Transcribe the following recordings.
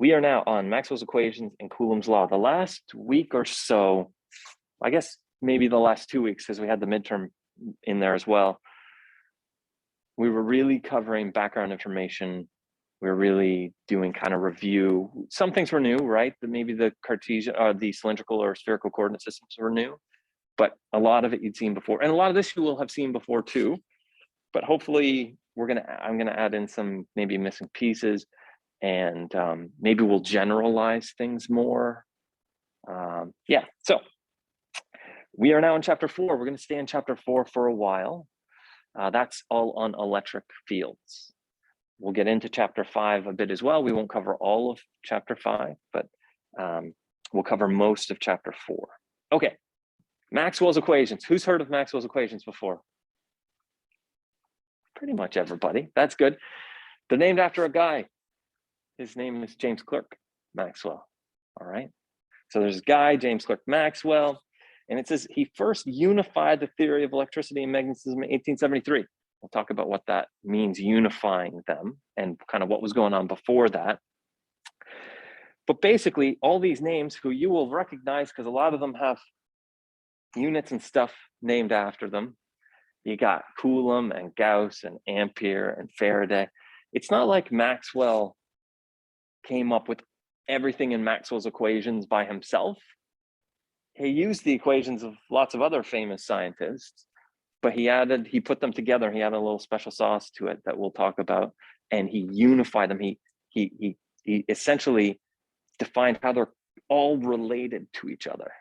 We are now on Maxwell's equations and Coulomb's law. The last week or so, I guess maybe the last 2 weeks, because we had the midterm in there as well, we were really covering background information. We were really doing kind of review. Some things were new, right? Maybe the Cartesian, the cylindrical or spherical coordinate systems were new, but a lot of it you'd seen before, and a lot of this you will have seen before too. But hopefully, I'm gonna add in some maybe missing pieces, and maybe we'll generalize things more. Yeah. So we are now in chapter 4. We're going to stay in chapter 4 for a while. That's all on electric fields. We'll get into chapter 5 a bit as well. We won't cover all of chapter 5, but we'll cover most of chapter 4. Okay, Maxwell's equations. Who's heard of Maxwell's equations before? Pretty much everybody. That's good. They're named after a guy. His name is James Clerk Maxwell. All right. So there's a guy, James Clerk Maxwell, and it says he first unified the theory of electricity and magnetism in 1873. We'll talk about what that means, unifying them, and kind of what was going on before that. But basically, all these names who you will recognize, because a lot of them have units and stuff named after them. You got Coulomb and Gauss and Ampere and Faraday. It's not like Maxwell came up with everything in Maxwell's equations by himself. He used the equations of lots of other famous scientists, but he put them together. He had a little special sauce to it that we'll talk about, and he unified them. He essentially defined how they're all related to each other.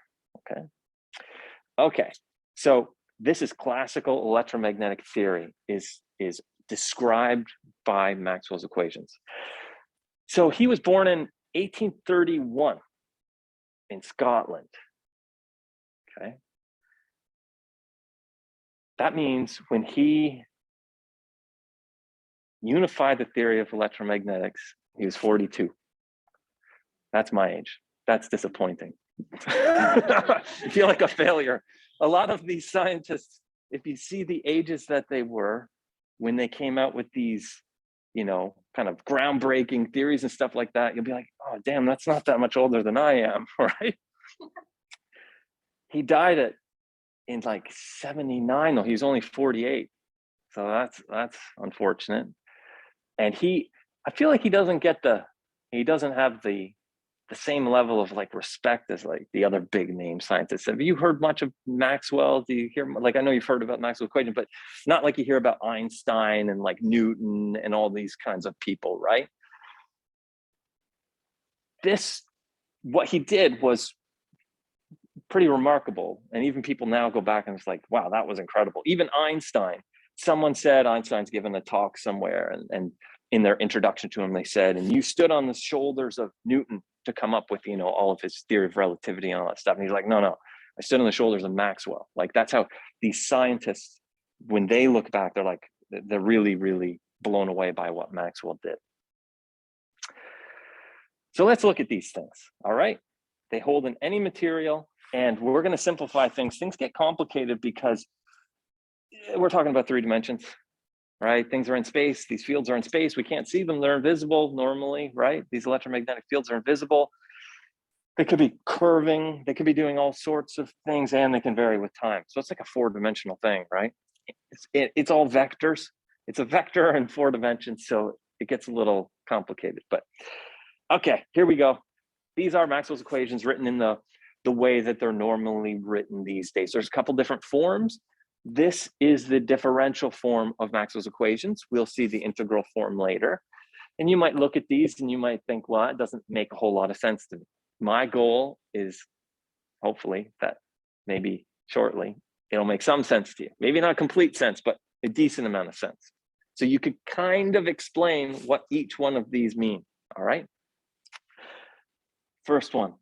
Okay. So this is classical electromagnetic theory is described by Maxwell's equations. So he was born in 1831 in Scotland. Okay. That means when he unified the theory of electromagnetics, he was 42. That's my age. That's disappointing. I feel like a failure. A lot of these scientists, if you see the ages that they were when they came out with these, kind of groundbreaking theories and stuff like that, you'll be like, oh, damn, that's not that much older than I am, right? He died in like 79, though. He was only 48. So that's unfortunate. And I feel like he doesn't have the same level of like respect as like the other big name scientists. Have you heard much of Maxwell? Do you hear, like, I know you've heard about Maxwell's equation, but not like you hear about Einstein and like Newton and all these kinds of people, right? What he did was pretty remarkable. And even people now go back and it's like, wow, that was incredible. Even Einstein, someone said Einstein's given a talk somewhere, and in their introduction to him, they said, and you stood on the shoulders of Newton to come up with, all of his theory of relativity and all that stuff. And he's like, no, I stood on the shoulders of Maxwell. Like, that's how these scientists, when they look back, they're really, really blown away by what Maxwell did. So let's look at these things. All right. They hold in any material, and we're going to simplify things. Things get complicated because we're talking about 3 dimensions. Right? Things are in space. These fields are in space. We can't see them. They're invisible normally, right? These electromagnetic fields are invisible. They could be curving. They could be doing all sorts of things, and they can vary with time. So it's like a 4-dimensional thing, right? It's all vectors. It's a vector in 4 dimensions, so it gets a little complicated. But okay, here we go. These are Maxwell's equations written in the way that they're normally written these days. There's a couple different forms. This is the differential form of Maxwell's equations. We'll see the integral form later. And you might look at these and you might think, well, it doesn't make a whole lot of sense to me. My goal is, hopefully, that maybe shortly, it'll make some sense to you. Maybe not complete sense, but a decent amount of sense. So you could kind of explain what each one of these mean, all right? First one.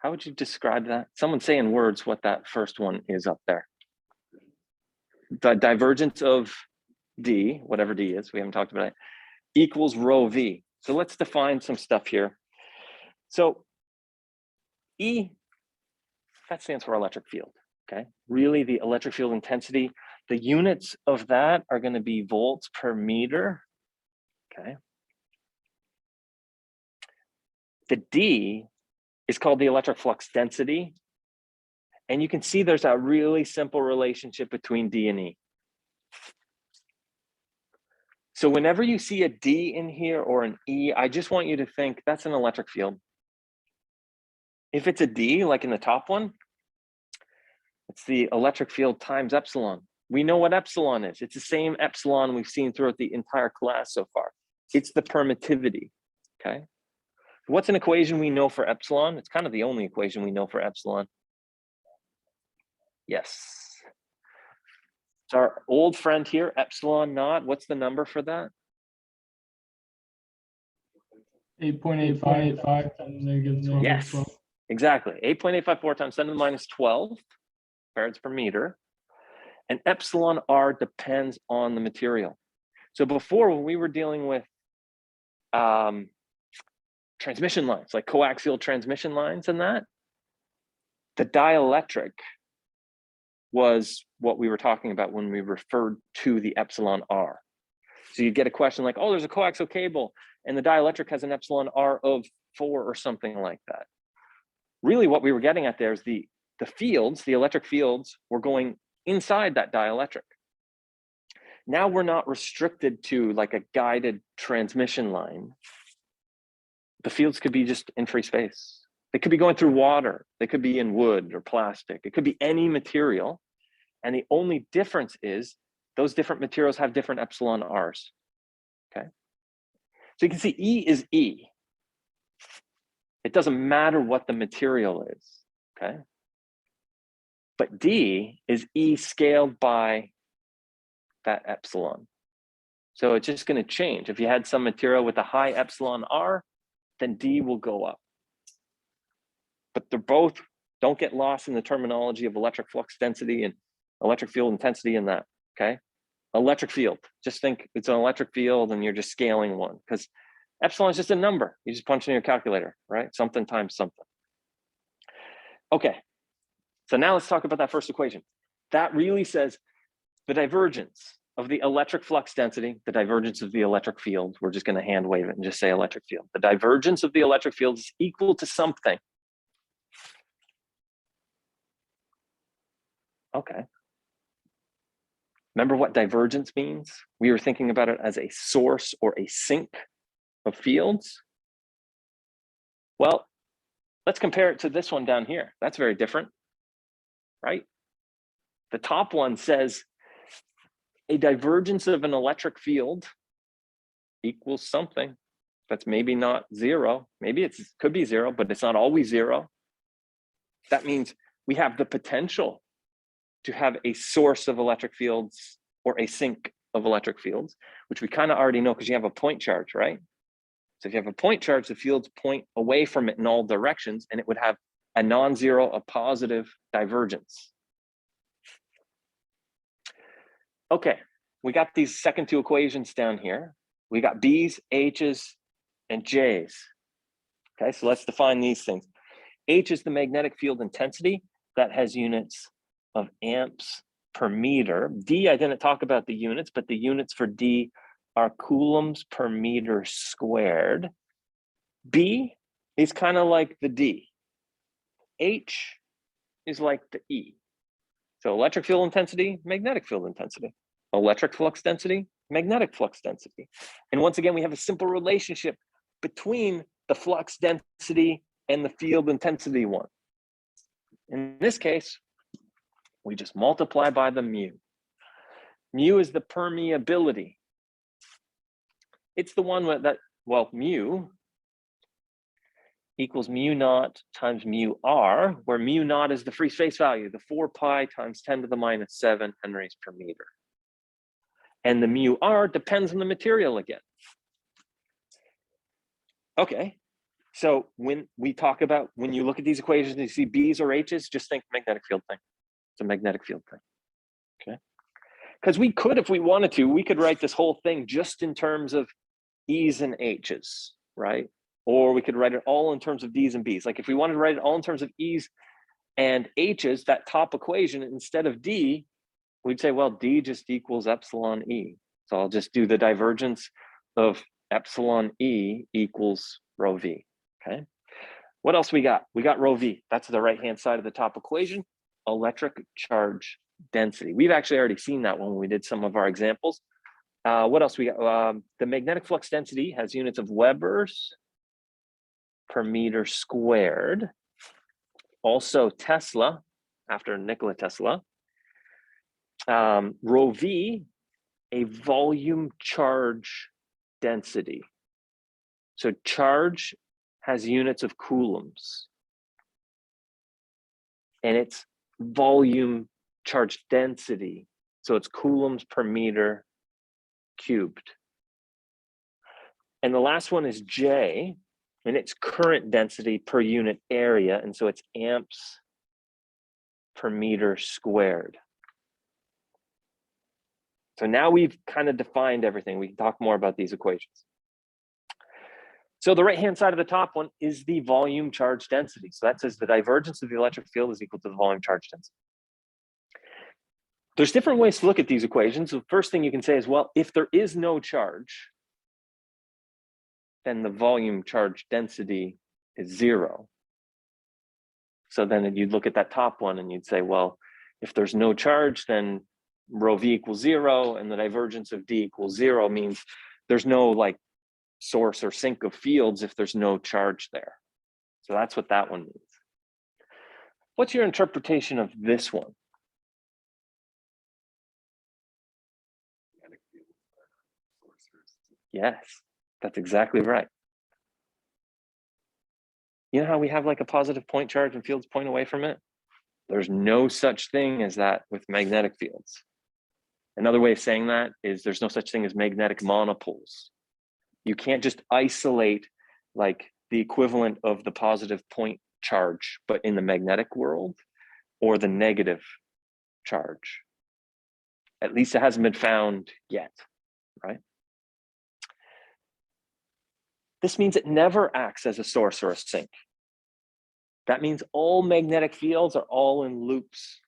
How would you describe that? Someone say in words what that first one is up there. The divergence of D, whatever D is, we haven't talked about it, equals rho V. So let's define some stuff here. So E, that stands for electric field, okay? Really, the electric field intensity, the units of that are going to be volts per meter, okay? The D is called the electric flux density. And you can see there's a really simple relationship between D and E. So whenever you see a D in here or an E, I just want you to think that's an electric field. If it's a D, like in the top one, it's the electric field times epsilon. We know what epsilon is. It's the same epsilon we've seen throughout the entire class so far. It's the permittivity, okay? What's an equation we know for epsilon? It's kind of the only equation we know for epsilon. Yes. It's our old friend here, epsilon naught. What's the number for that? 8.855 times -12. Yes, exactly. 8.854 times 10 to the minus 12 farads per meter. And epsilon R depends on the material. So before, when we were dealing with transmission lines, like coaxial transmission lines and that, the dielectric was what we were talking about when we referred to the epsilon R. So you get a question like, oh, there's a coaxial cable and the dielectric has an epsilon R of 4 or something like that. Really what we were getting at there is the fields, the electric fields, were going inside that dielectric. Now we're not restricted to like a guided transmission line. The fields could be just in free space. They could be going through water. They could be in wood or plastic. It could be any material. And the only difference is those different materials have different epsilon R's, okay? So you can see E is E. It doesn't matter what the material is, okay? But D is E scaled by that epsilon. So it's just gonna change. If you had some material with a high epsilon R, then D will go up. But they're both, don't get lost in the terminology of electric flux density and electric field intensity and that, okay? Electric field, just think it's an electric field and you're just scaling one because epsilon is just a number. You just punch in your calculator, right? Something times something. Okay, so now let's talk about that first equation. That really says the divergence of the electric flux density, the divergence of the electric field, we're just gonna hand wave it and just say electric field. The divergence of the electric field is equal to something. Okay. Remember what divergence means? We were thinking about it as a source or a sink of fields. Well, let's compare it to this one down here. That's very different, right? The top one says a divergence of an electric field equals something that's maybe not 0. Maybe it could be 0, but it's not always 0. That means we have the potential to have a source of electric fields or a sink of electric fields, which we kind of already know because you have a point charge, right? So if you have a point charge, the fields point away from it in all directions and it would have a non-zero, a positive divergence. Okay, we got these second two equations down here. We got B's, H's, and J's. Okay, so let's define these things. H is the magnetic field intensity that has units of amps per meter. D, I didn't talk about the units, but the units for D are coulombs per meter squared. B is kind of like the D. H is like the E. So electric field intensity, magnetic field intensity. Electric flux density, magnetic flux density. And once again, we have a simple relationship between the flux density and the field intensity one. In this case, we just multiply by the mu. Mu is the permeability. It's the one that, well, mu equals mu naught times mu r, where mu naught is the free space value, the 4 pi times 10 to the minus 7 henries per meter. And the mu r depends on the material again. Okay, so when we talk about, when you look at these equations and you see B's or H's, just think magnetic field thing. It's a magnetic field thing, okay? Because we could, if we wanted to, we could write this whole thing just in terms of E's and H's, right? Or we could write it all in terms of D's and B's. Like if we wanted to write it all in terms of E's and H's, that top equation, instead of D, we'd say, well, D just equals epsilon E. So I'll just do the divergence of epsilon E equals rho V, okay? What else we got? We got rho v. That's the right-hand side of the top equation, electric charge density. We've actually already seen that when we did some of our examples. What else we got? The magnetic flux density has units of Webers per meter squared. Also Tesla, after Nikola Tesla. Rho v, a volume charge density. So charge has units of coulombs, and it's volume charge density. So it's coulombs per meter cubed. And the last one is J, and it's current density per unit area. And so it's amps per meter squared. So now we've kind of defined everything. We can talk more about these equations. So the right-hand side of the top one is the volume charge density. So that says the divergence of the electric field is equal to the volume charge density. There's different ways to look at these equations. The first thing you can say is, well, if there is no charge, then the volume charge density is 0. So then you'd look at that top one and you'd say, well, if there's no charge, then rho v equals 0, and the divergence of d equals 0 means there's no like source or sink of fields if there's no charge there. So that's what that one means. What's your interpretation of this one? Yes, that's exactly right. You know how we have like a positive point charge and fields point away from it? There's no such thing as that with magnetic fields. Another way of saying that is there's no such thing as magnetic monopoles. You can't just isolate like the equivalent of the positive point charge, but in the magnetic world, or the negative charge. At least it hasn't been found yet, right? This means it never acts as a source or a sink. That means all magnetic fields are all in loops.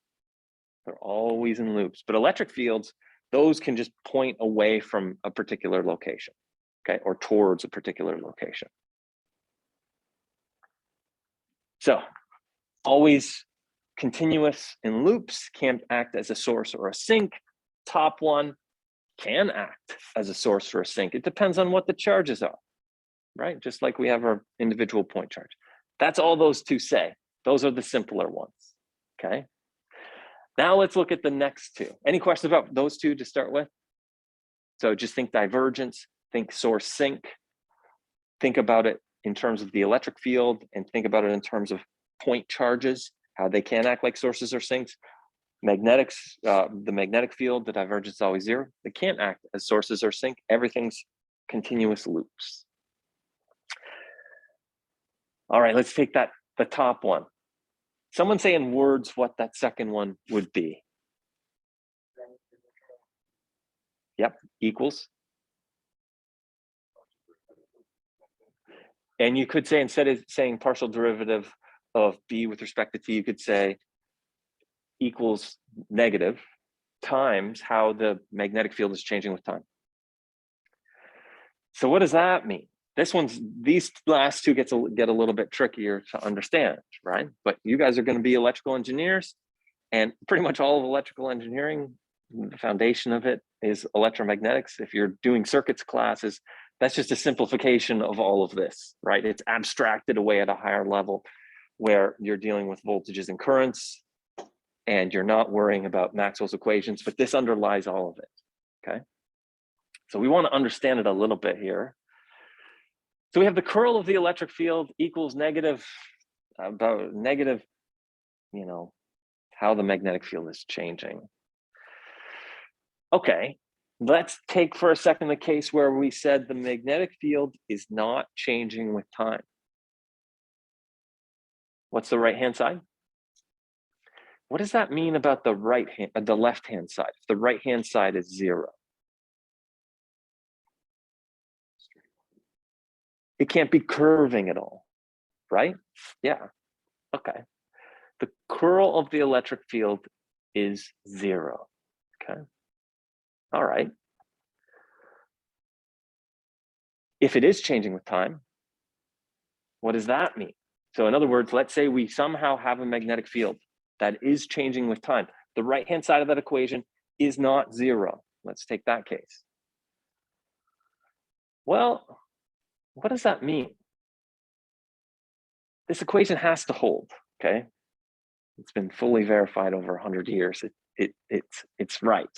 They're always in loops. But electric fields, those can just point away from a particular location, okay, or towards a particular location. So always continuous in loops, can't act as a source or a sink. Top one can act as a source or a sink. It depends on what the charges are, right? Just like we have our individual point charge. That's all those two say. Those are the simpler ones, okay? Now let's look at the next two. Any questions about those two to start with? So just think divergence, think source sink, think about it in terms of the electric field, and think about it in terms of point charges, how they can act like sources or sinks. Magnetics, the magnetic field, the divergence is always 0. They can't act as sources or sink. Everything's continuous loops. All right, let's take the top one. Someone say in words what that second one would be. Yep, equals. And you could say, instead of saying partial derivative of b with respect to t, you could say equals negative times how the magnetic field is changing with time. So what does that mean? These last two get a little bit trickier to understand, right? But you guys are going to be electrical engineers, and pretty much all of electrical engineering, the foundation of it is electromagnetics. If you're doing circuits classes, that's just a simplification of all of this, right? It's abstracted away at a higher level where you're dealing with voltages and currents, and you're not worrying about Maxwell's equations, but this underlies all of it, okay? So we want to understand it a little bit here. So we have the curl of the electric field equals negative, about negative, how the magnetic field is changing. Okay, let's take for a second the case where we said the magnetic field is not changing with time. What's the right-hand side? What does that mean about the left-hand side? If the right-hand side is 0. It can't be curving at all, right? Yeah, okay. The curl of the electric field is 0, okay? All right. If it is changing with time, what does that mean? So in other words, let's say we somehow have a magnetic field that is changing with time. The right-hand side of that equation is not zero. Let's take that case. Well, what does that mean? This equation has to hold, okay? It's been fully verified over 100 years. It's right.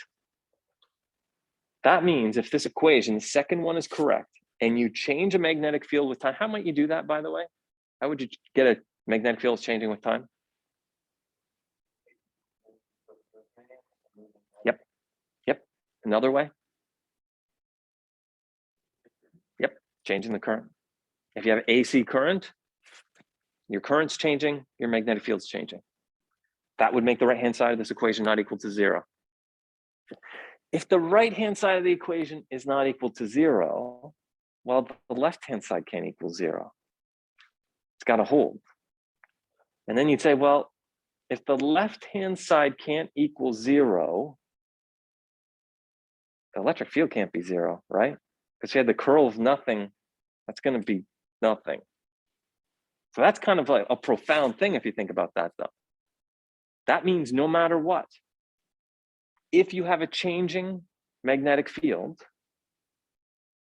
That means if this equation, the second one, is correct, and you change a magnetic field with time, how might you do that, by the way? How would you get a magnetic field changing with time? Yep. Another way? Yep. Changing the current. If you have AC current, your current's changing, your magnetic field's changing. That would make the right-hand side of this equation not equal to zero. If the right-hand side of the equation is not equal to zero, well, the left-hand side can't equal zero. It's got to hold. And then you'd say, well, if the left-hand side can't equal zero, the electric field can't be zero, right? Because you had the curl of nothing, that's going to be nothing. So that's kind of like a profound thing if you think about that, though. That means no matter what, if you have a changing magnetic field,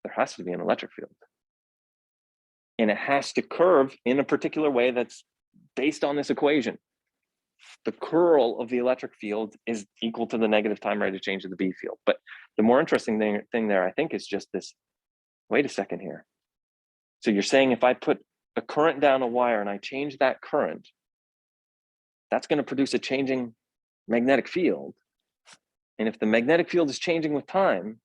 there has to be an electric field. And it has to curve in a particular way that's based on this equation. The curl of the electric field is equal to the negative time rate of change of the B field. But the more interesting thing there, I think, is just this, wait a second here. So you're saying if I put a current down a wire and I change that current, that's going to produce a changing magnetic field. And if the magnetic field is changing with time,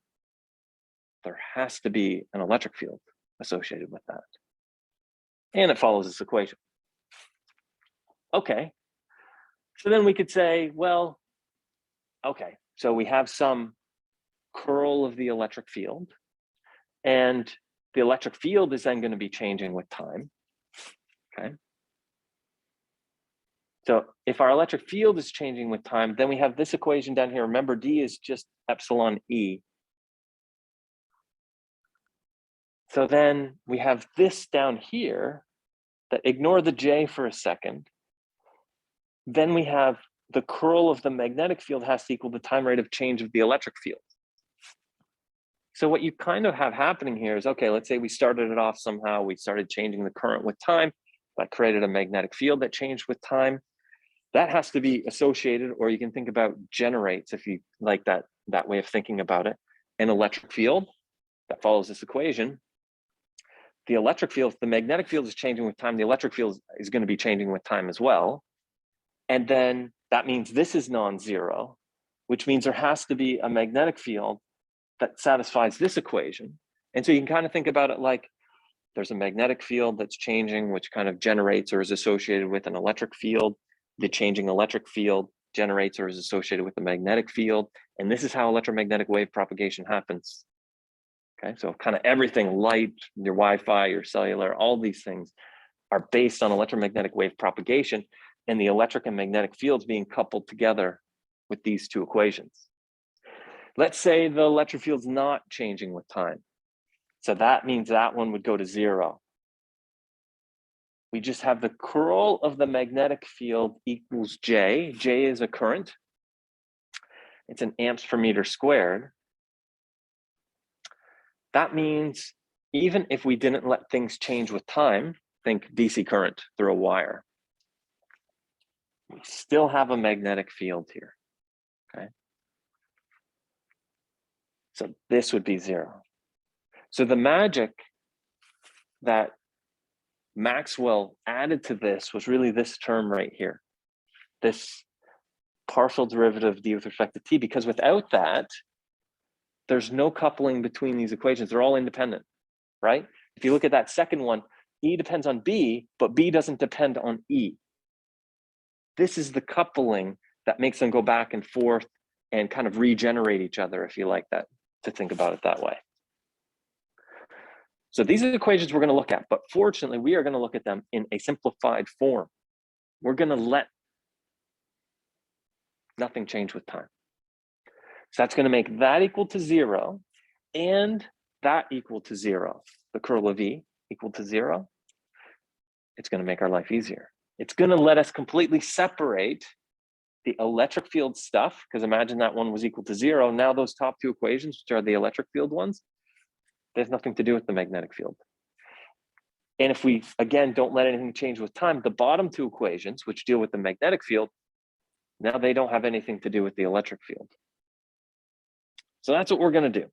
there has to be an electric field associated with that. And it follows this equation. Okay. So then we could say, well, okay, so we have some curl of the electric field, and the electric field is then going to be changing with time. Okay. So if our electric field is changing with time, then we have this equation down here. Remember, D is just epsilon E. So then we have this down here, that ignore the J for a second. Then we have the curl of the magnetic field has to equal the time rate of change of the electric field. So what you kind of have happening here is, okay, let's say we started it off somehow, we started changing the current with time, that created a magnetic field that changed with time. That has to be associated, or you can think about generates, if you like that way of thinking about it, an electric field that follows this equation. The electric field, if the magnetic field is changing with time, the electric field is going to be changing with time as well. And then that means this is non-zero, which means there has to be a magnetic field that satisfies this equation. And so you can kind of think about it like there's a magnetic field that's changing, which kind of generates or is associated with an electric field. The changing electric field generates or is associated with the magnetic field. And this is how electromagnetic wave propagation happens. Okay, so kind of everything, light, your Wi-Fi, your cellular, all these things are based on electromagnetic wave propagation and the electric and magnetic fields being coupled together with these two equations. Let's say the electric field's not changing with time. So that means that one would go to zero. We just have the curl of the magnetic field equals J. J is a current. It's an amps per meter squared. That means even if we didn't let things change with time, think DC current through a wire, we still have a magnetic field here, okay? So this would be zero. So the magic that Maxwell added to this was really this term right here, this partial derivative d with respect to t, because without that, there's no coupling between these equations. They're all independent, right? If you look at that second one, E depends on B, but B doesn't depend on E. This is the coupling that makes them go back and forth and kind of regenerate each other, if you like that, to think about it that way. So these are the equations we're going to look at, but fortunately, we are going to look at them in a simplified form. We're going to let nothing change with time. So that's going to make that equal to zero and that equal to zero. The curl of E equal to zero. it's going to make our life easier. It's going to let us completely separate the electric field stuff, because imagine that one was equal to 0. Now those top two equations, which are the electric field ones, there's nothing to do with the magnetic field. And if we, again, don't let anything change with time, the bottom two equations, which deal with the magnetic field, now they don't have anything to do with the electric field. So that's what we're going to do.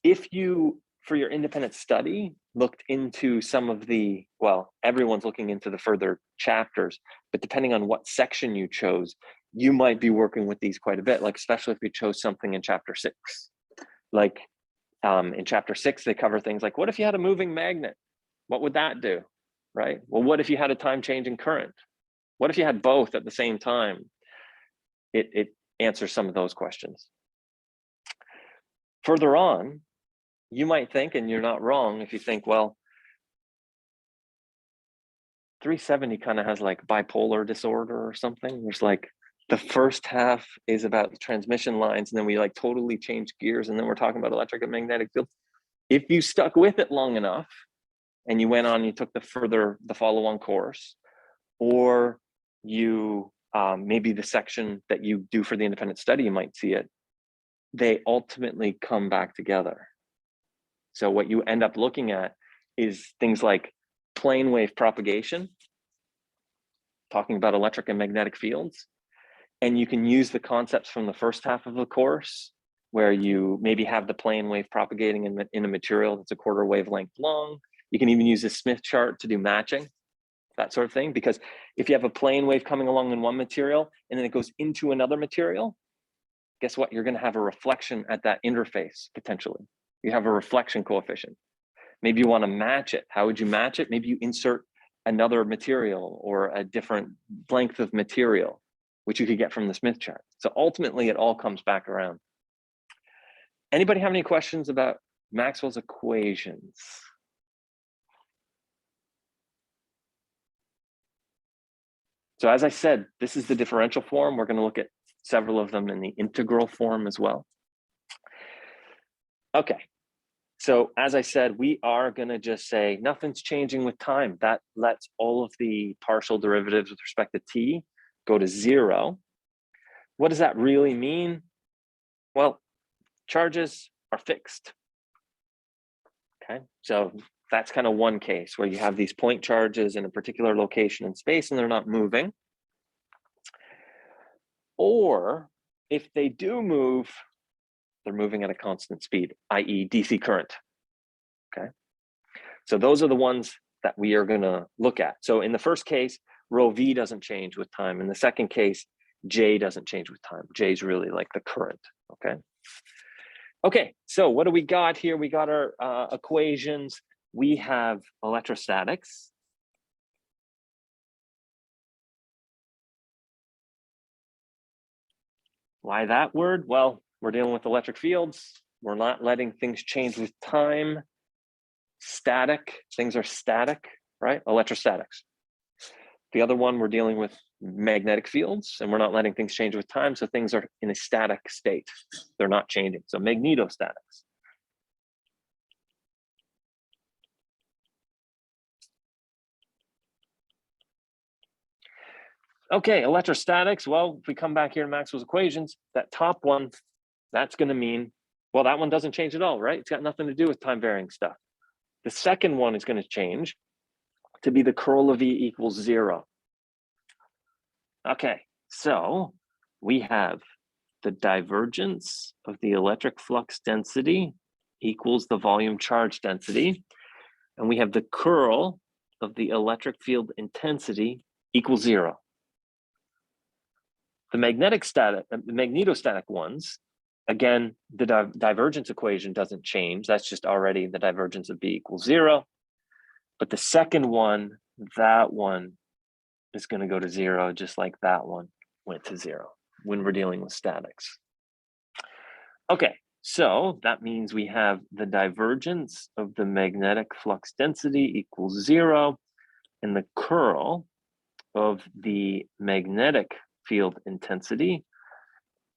If you, for your independent study, looked into some of the, well, everyone's looking into the further chapters, but depending on what section you chose, you might be working with these quite a bit, like especially if you chose something in chapter 6. Like in chapter 6, they cover things like, what if you had a moving magnet? What would that do, right? Well, what if you had a time-changing current? What if you had both at the same time? It answers some of those questions. Further on, you might think, and you're not wrong, if you think, well, 370 kind of has like bipolar disorder or something. There's like the first half is about the transmission lines, and then we like totally change gears, and then we're talking about electric and magnetic field. If you stuck with it long enough and you went on, you took the follow-on course, or you maybe the section that you do for the independent study, you might see it, they ultimately come back together. So what you end up looking at is things like plane wave propagation, talking about electric and magnetic fields. And you can use the concepts from the first half of the course, where you maybe have the plane wave propagating in a material that's a quarter wavelength long. You can even use the Smith chart to do matching, that sort of thing. Because if you have a plane wave coming along in one material and then it goes into another material, guess what? You're going to have a reflection at that interface, potentially. You have a reflection coefficient. Maybe you want to match it. How would you match it? Maybe you insert another material or a different length of material, which you could get from the Smith chart. So ultimately, it all comes back around. Anybody have any questions about Maxwell's equations? So as I said, this is the differential form. We're going to look at several of them in the integral form as well. Okay, so as I said, we are going to just say nothing's changing with time. That lets all of the partial derivatives with respect to t go to 0. What does that really mean? Well, charges are fixed. Okay, so that's kind of one case where you have these point charges in a particular location in space and they're not moving. Or if they do move, they're moving at a constant speed, i.e. DC current. Okay, so those are the ones that we are going to look at. So in the first case, rho v doesn't change with time. In the second case, J doesn't change with time. J is really like the current. Okay, so what do we got here? We got our equations. We have electrostatics. Why that word? Well, we're dealing with electric fields. We're not letting things change with time. Static, things are static, right? Electrostatics. The other one, we're dealing with magnetic fields, and we're not letting things change with time, so things are in a static state. They're not changing. So magnetostatics. Okay, electrostatics. Well, if we come back here to Maxwell's equations, that top one, that's going to mean, well, that one doesn't change at all, right? It's got nothing to do with time varying stuff. The second one is going to change to be the curl of E equals 0. Okay, so we have the divergence of the electric flux density equals the volume charge density. And we have the curl of the electric field intensity equals 0. The magnetostatic ones, again, the divergence equation doesn't change. That's just already the divergence of B equals 0. But the second one, that one is going to go to 0, just like that one went to 0 when we're dealing with statics. Okay, so that means we have the divergence of the magnetic flux density equals 0, and the curl of the magnetic field intensity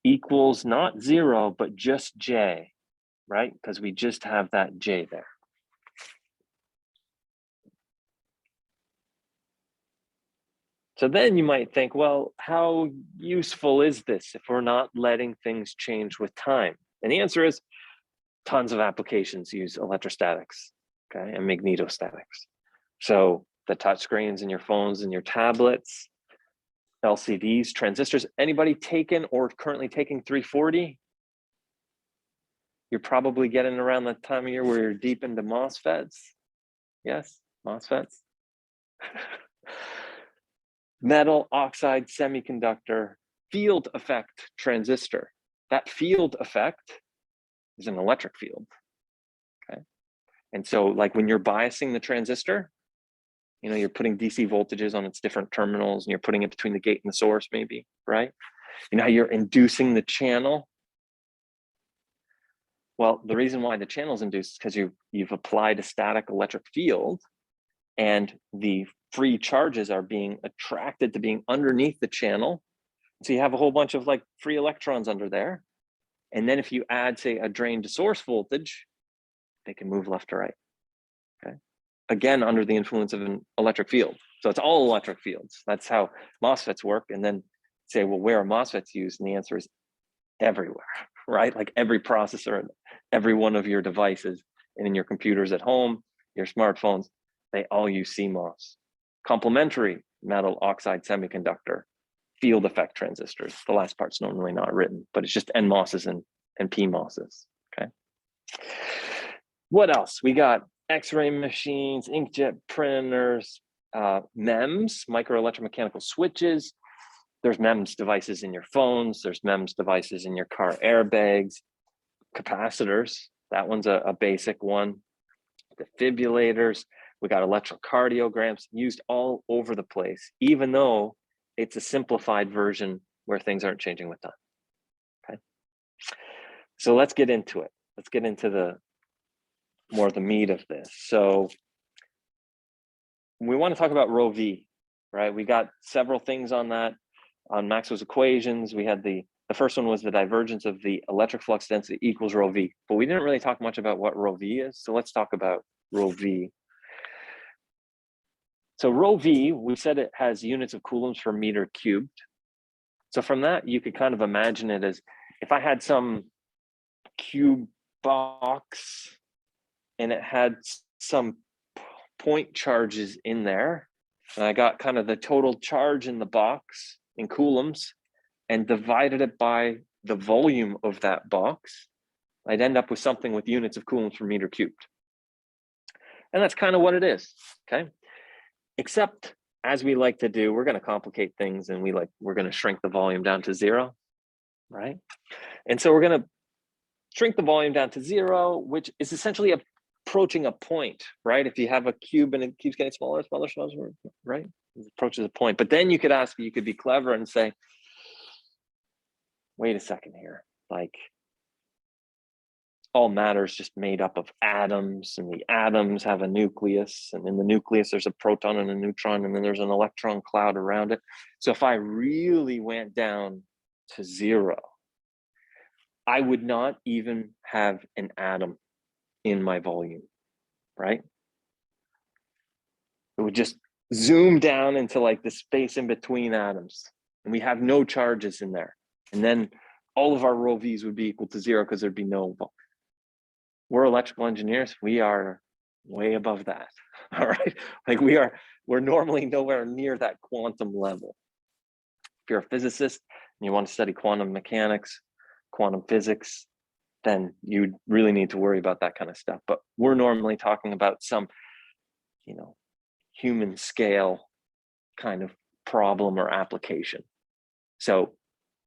equals not 0, but just J, right? Because we just have that J there. So then you might think, well, how useful is this if we're not letting things change with time? And the answer is tons of applications use electrostatics, okay, and magnetostatics. So the touch screens in your phones and your tablets, LCDs, transistors, anybody taken or currently taking 340? You're probably getting around the time of year where you're deep into MOSFETs. Yes, MOSFETs. Metal oxide semiconductor field effect transistor. That field effect is an electric field, okay? And so like when you're biasing the transistor, you know, you're putting DC voltages on its different terminals and you're putting it between the gate and the source maybe, right? You know how you're inducing the channel? Well, the reason why the channel is induced is because you've applied a static electric field and the free charges are being attracted to being underneath the channel. So you have a whole bunch of like free electrons under there. And then if you add, say, a drain to source voltage, they can move left to right, okay? Again, under the influence of an electric field. So it's all electric fields. That's how MOSFETs work. And then say, well, where are MOSFETs used? And the answer is everywhere, right? Like every processor and every one of your devices and in your computers at home, your smartphones, they all use CMOS. Complementary metal oxide semiconductor field effect transistors. The last part's normally not written, but it's just NMOSs and PMOSs, okay? What else? We got X-ray machines, inkjet printers, MEMS, micro electromechanical switches. There's MEMS devices in your phones. There's MEMS devices in your car airbags. Capacitors, that one's a basic one. Defibrillators, we got electrocardiograms used all over the place, even though it's a simplified version where things aren't changing with time, okay? So let's get into it. Let's get into the more of the meat of this. So we want to talk about rho v, right? We got several things on that, on Maxwell's equations. We had the first one was the divergence of the electric flux density equals rho v, but we didn't really talk much about what rho v is. So let's talk about rho v. So rho v, we said it has units of coulombs per meter cubed. So from that, you could kind of imagine it as if I had some cube box and it had some point charges in there, and I got kind of the total charge in the box in coulombs and divided it by the volume of that box, I'd end up with something with units of coulombs per meter cubed. And that's kind of what it is, okay? Except as we like to do, we're going to complicate things and we're going to shrink the volume down to 0, right? And so we're going to shrink the volume down to 0, which is essentially approaching a point, right? If you have a cube and it keeps getting smaller, smaller, smaller, right? It approaches a point. But then you could be clever and say, wait a second here, like all matter is just made up of atoms, and the atoms have a nucleus, and in the nucleus there's a proton and a neutron, and then there's an electron cloud around it. So if I really went down to 0, I would not even have an atom in my volume, right? It would just zoom down into like the space in between atoms, and we have no charges in there. And then all of our rho v's would be equal to 0 because there'd be no. We're electrical engineers. We are way above that. All right, like we're normally nowhere near that quantum level. If you're a physicist and you want to study quantum mechanics, quantum physics, then you really need to worry about that kind of stuff. But we're normally talking about some, you know, human scale kind of problem or application. So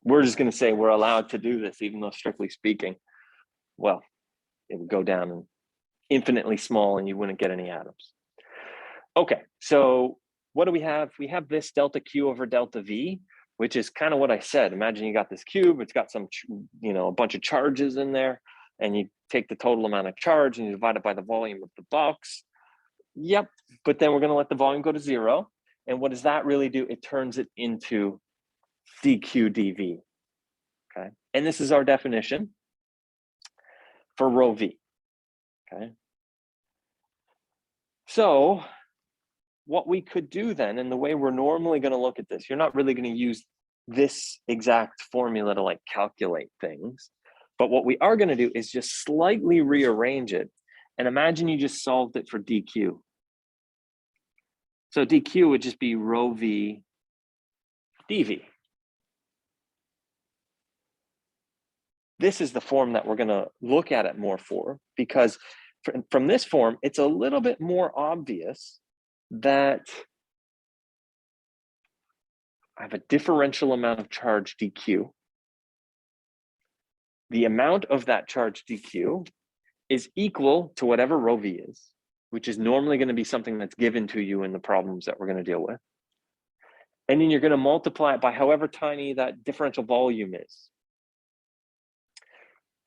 we're just going to say we're allowed to do this, even though strictly speaking, well, it would go down and infinitely small and you wouldn't get any atoms. Okay, so what do we have? We have this delta Q over delta V, which is kind of what I said. Imagine you got this cube, it's got some, you know, a bunch of charges in there, and you take the total amount of charge and you divide it by the volume of the box. Yep, but then we're going to let the volume go to 0. And what does that really do? It turns it into dq dv, okay? And this is our definition for rho v, okay? So what we could do then, and the way we're normally going to look at this, you're not really going to use this exact formula to like calculate things, but what we are going to do is just slightly rearrange it. And imagine you just solved it for dq. So dq would just be rho v dv. This is the form that we're going to look at it more for, because from this form, it's a little bit more obvious that I have a differential amount of charge dq. The amount of that charge dq is equal to whatever rho v is, which is normally going to be something that's given to you in the problems that we're going to deal with. And then you're going to multiply it by however tiny that differential volume is.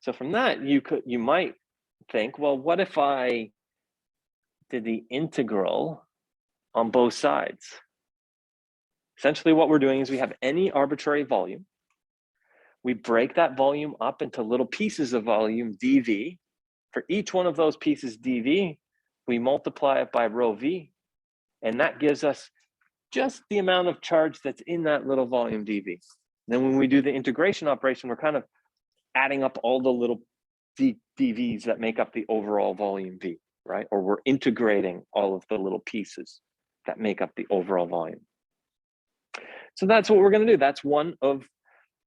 So from that, you might think, well, what if I did the integral on both sides? Essentially what we're doing is we have any arbitrary volume. We break that volume up into little pieces of volume dv. For each one of those pieces dv, we multiply it by rho v, and that gives us just the amount of charge that's in that little volume dv. Then when we do the integration operation, we're kind of adding up all the little dv's that make up the overall volume v, right? Or we're integrating all of the little pieces that make up the overall volume. So that's what we're going to do. That's one of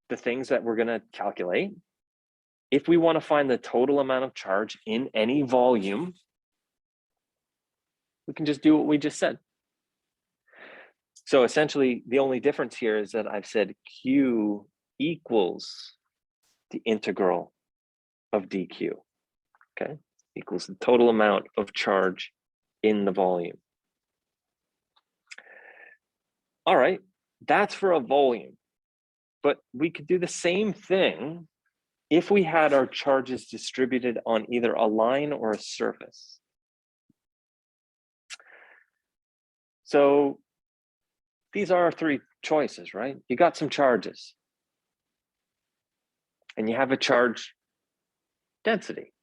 the things that we're going to calculate. If we want to find the total amount of charge in any volume, we can just do what we just said. So essentially, the only difference here is that I've said Q equals the integral of dq, okay? Equals the total amount of charge in the volume. All right, that's for a volume, but we could do the same thing if we had our charges distributed on either a line or a surface. So these are our three choices, right? You got some charges and you have a charge density.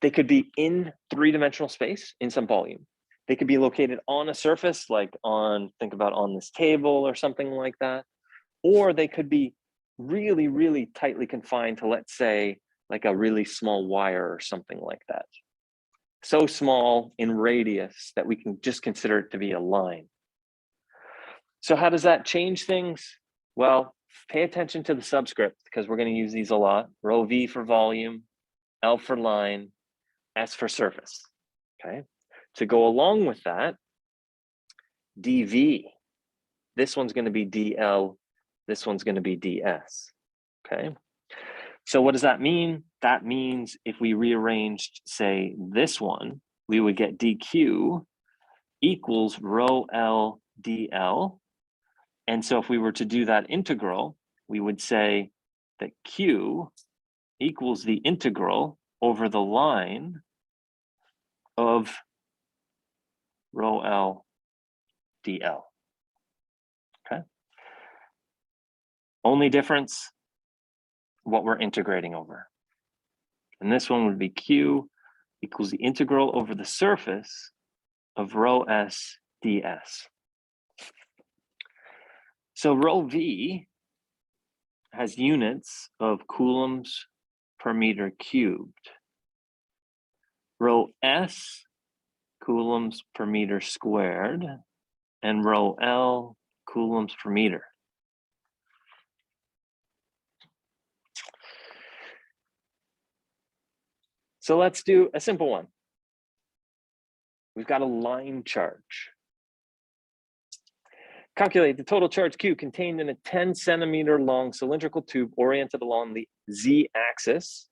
They could be in three-dimensional space in some volume. They could be located on a surface, like think about on this table or something like that. Or they could be really, really tightly confined to, let's say, like a really small wire or something like that. So small in radius that we can just consider it to be a line. So how does that change things? Well, pay attention to the subscript because we're going to use these a lot. Rho v for volume, L for line, S for surface, okay? To go along with that, dV, this one's going to be dL, this one's going to be ds, okay? So what does that mean? That means if we rearranged, say, this one, we would get dq equals rho L dL. And so if we were to do that integral, we would say that Q equals the integral over the line of rho L dL, okay? Only difference, what we're integrating over. And this one would be Q equals the integral over the surface of rho S ds. So rho V has units of coulombs per meter cubed. Rho S, coulombs per meter squared, and rho L, coulombs per meter. So let's do a simple one. We've got a line charge. Calculate the total charge Q contained in a 10-centimeter long cylindrical tube oriented along the z-axis.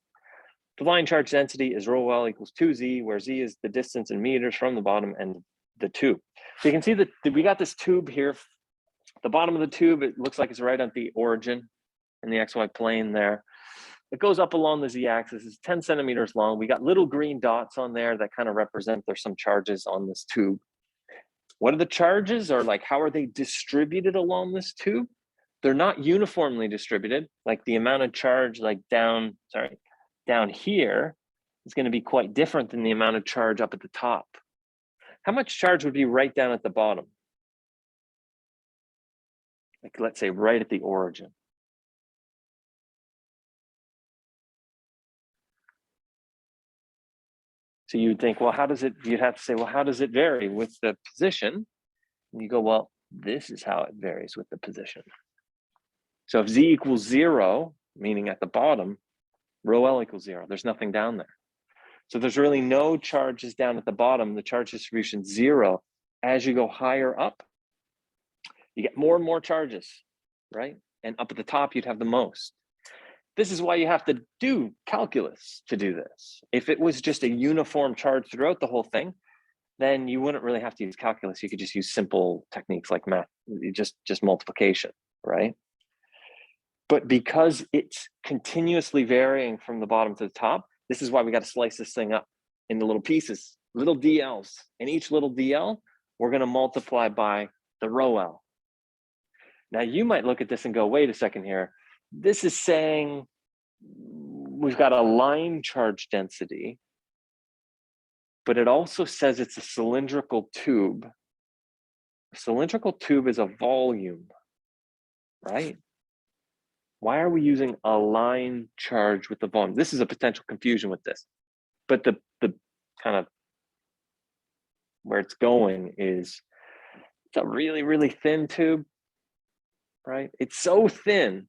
The line charge density is rho L equals 2z, where z is the distance in meters from the bottom end of the tube. So you can see that we got this tube here. The bottom of the tube, it looks like it's right at the origin in the XY plane there. It goes up along the z-axis. It's 10 centimeters long. We got little green dots on there that kind of represent there's some charges on this tube. What are the charges, or like how are they distributed along this tube? They're not uniformly distributed. Like the amount of charge like down here is going to be quite different than the amount of charge up at the top. how much charge would be right down at the bottom? Like, let's say right at the origin. So you'd think, well, how does it, you'd have to say, well, how does it vary with the position? And you go, well, this is how it varies with the position. So if z equals 0, meaning at the bottom, rho L equals 0, there's nothing down there. So there's really no charges down at the bottom. The charge distribution 0. As you go higher up, you get more and more charges, right? And up at the top, you'd have the most. This is why you have to do calculus to do this. If it was just a uniform charge throughout the whole thing, then you wouldn't really have to use calculus. You could just use simple techniques like math, just multiplication, right? But because it's continuously varying from the bottom to the top, this is why we got to slice this thing up into little pieces, little DLs. And each little DL, we're going to multiply by the rho L. Now you might look at this and go, wait a second here. This is saying we've got a line charge density, but it also says it's a cylindrical tube. A cylindrical tube is a volume, right? Why are we using a line charge with the volume? This is a potential confusion with this, but the kind of where it's going is it's a really, really thin tube, right? It's so thin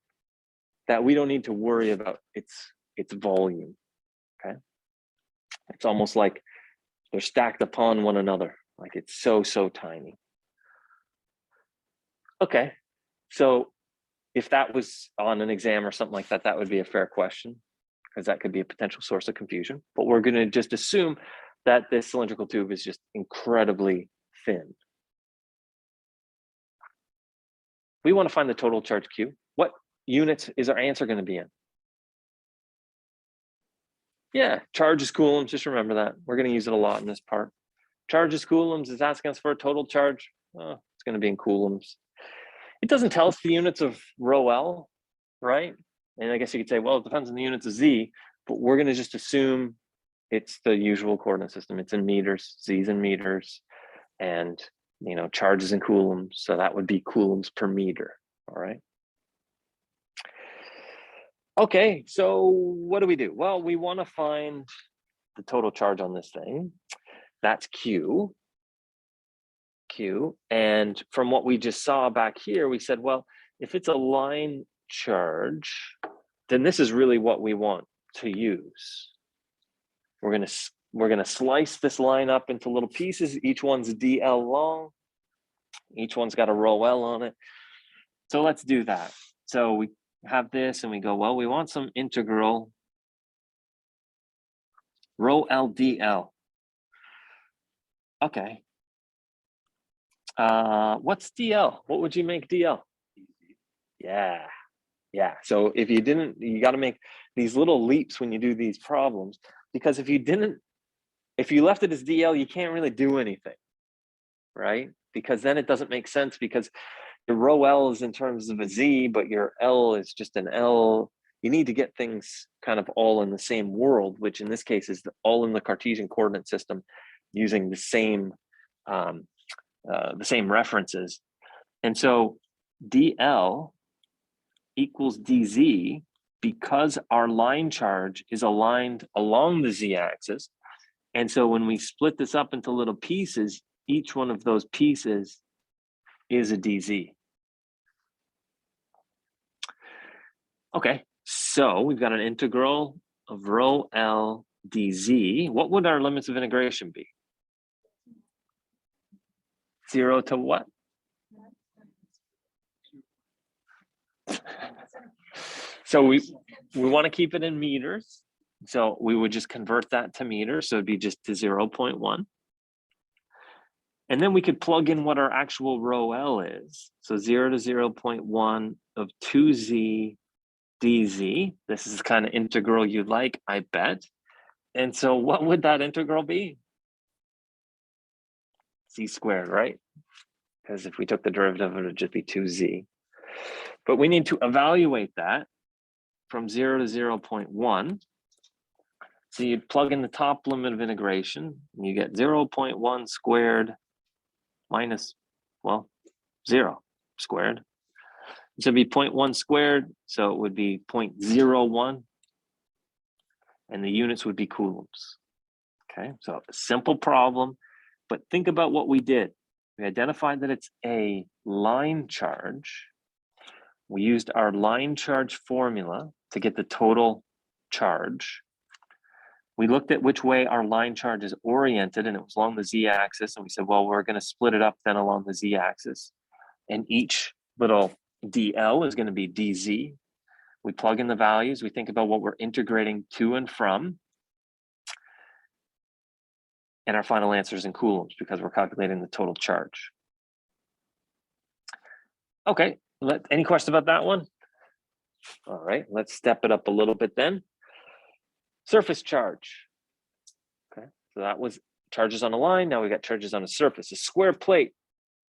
that we don't need to worry about its volume, okay? It's almost like they're stacked upon one another, like it's so tiny. Okay, so if that was on an exam or something like that, that would be a fair question, because that could be a potential source of confusion. But we're going to just assume that this cylindrical tube is just incredibly thin. We want to find the total charge Q. What units is our answer going to be in? Yeah, charge is coulombs. Just remember that. We're going to use it a lot in this part. Charge is coulombs. Is asking us for a total charge. Oh, it's going to be in coulombs. It doesn't tell us the units of rho L, right? And I guess you could say, well, it depends on the units of Z, but we're going to just assume it's the usual coordinate system. It's in meters, Z's in meters, and charge is in coulombs. So that would be coulombs per meter, all right? Okay, so what do? Well, we want to find the total charge on this thing. That's Q. And from what we just saw back here, we said, well, if it's a line charge, then this is really what we want to use. We're gonna slice this line up into little pieces. Each one's DL long. Each one's got a rho L on it. So let's do that. So we have this and we go, well, we want some integral rho L DL. Okay. What's DL? What would you make DL? Yeah. So if you didn't, you got to make these little leaps when you do these problems, because if you left it as DL, you can't really do anything, right? Because then it doesn't make sense, because your rho L is in terms of a Z, but your L is just an L. You need to get things kind of all in the same world, which in this case is all in the Cartesian coordinate system using the same references. And so DL equals DZ, because our line charge is aligned along the Z axis. And so when we split this up into little pieces, each one of those pieces is a DZ. Okay, so we've got an integral of rho L dz. What would our limits of integration be? 0 to what? So we want to keep it in meters. So we would just convert that to meters. So it'd be just to 0.1. And then we could plug in what our actual rho L is. So 0 to 0.1 of 2z dz. This is the kind of integral you'd like, I bet. And so what would that integral be? Z squared, right? Because if we took the derivative, it would just be 2z. But we need to evaluate that from 0 to 0.1. So you'd plug in the top limit of integration, and you get 0.1 squared minus, well, 0 squared. So it'd be 0.1 squared, so it would be 0.01, and the units would be coulombs. Okay, so a simple problem, but think about what we did. We identified that it's a line charge. We used our line charge formula to get the total charge. We looked at which way our line charge is oriented, and it was along the z-axis, and we said, well, we're going to split it up then along the z-axis, and each little dl is going to be dz. We plug in the values, we think about what we're integrating to and from, and our final answer is in coulombs because we're calculating the total charge. Okay, any questions about that one? All right, let's step it up a little bit then. Surface charge. Okay, so that was charges on a line. Now we got charges on a surface. A square plate